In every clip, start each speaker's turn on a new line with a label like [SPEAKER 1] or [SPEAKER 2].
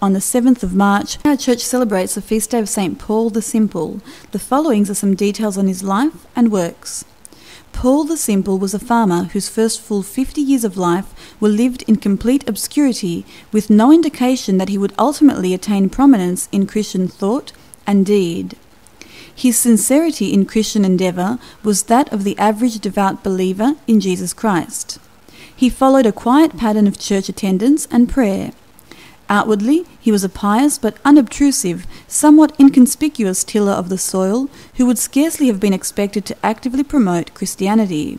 [SPEAKER 1] on the 7th of March, our church celebrates the feast day of St. Paul the Simple. The following are some details on his life and works. Paul the Simple was a farmer whose first full 50 years of life were lived in complete obscurity, with no indication that he would ultimately attain prominence in Christian thought and deed. His sincerity in Christian endeavour was that of the average devout believer in Jesus Christ. He followed a quiet pattern of church attendance and prayer. Outwardly, he was a pious but unobtrusive, somewhat inconspicuous tiller of the soil who would scarcely have been expected to actively promote Christianity.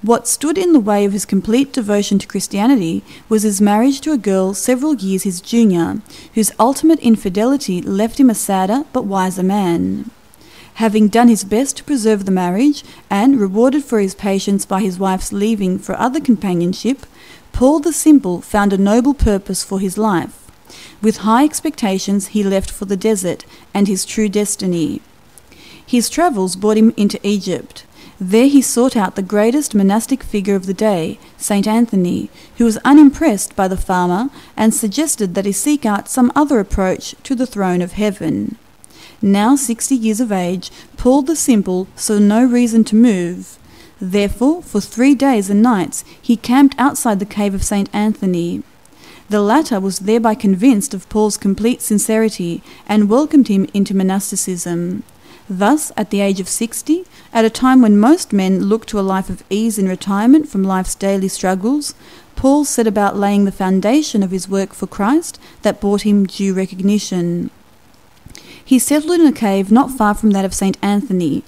[SPEAKER 1] What stood in the way of his complete devotion to Christianity was his marriage to a girl several years his junior, whose ultimate infidelity left him a sadder but wiser man. Having done his best to preserve the marriage, and rewarded for his patience by his wife's leaving for other companionship, Paul the Simple found a noble purpose for his life. With high expectations he left for the desert and his true destiny. His travels brought him into Egypt. There he sought out the greatest monastic figure of the day, St. Anthony, who was unimpressed by the farmer and suggested that he seek out some other approach to the throne of heaven. Now 60 years of age, Paul the Simple saw no reason to move. Therefore, for 3 days and nights, he camped outside the cave of St. Anthony. The latter was thereby convinced of Paul's complete sincerity and welcomed him into monasticism. Thus, at the age of 60, at a time when most men look to a life of ease and retirement from life's daily struggles, Paul set about laying the foundation of his work for Christ that brought him due recognition. He settled in a cave not far from that of St. Anthony.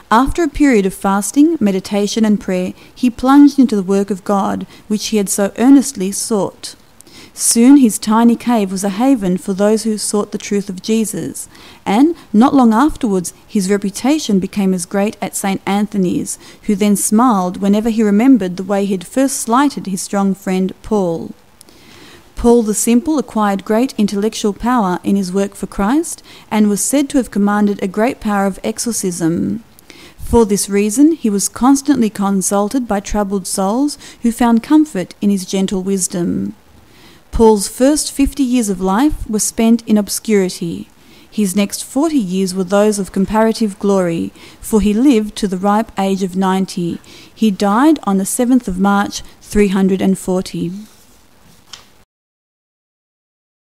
[SPEAKER 1] After a period of fasting, meditation and prayer, he plunged into the work of God, which he had so earnestly sought. Soon his tiny cave was a haven for those who sought the truth of Jesus, and not long afterwards his reputation became as great at St. Anthony's, who then smiled whenever he remembered the way he had first slighted his strong friend Paul. Paul the Simple acquired great intellectual power in his work for Christ, and was said to have commanded a great power of exorcism. For this reason, he was constantly consulted by troubled souls who found comfort in his gentle wisdom. Paul's first 50 years of life were spent in obscurity. His next 40 years were those of comparative glory, for he lived to the ripe age of 90. He died on the 7th of March, 340.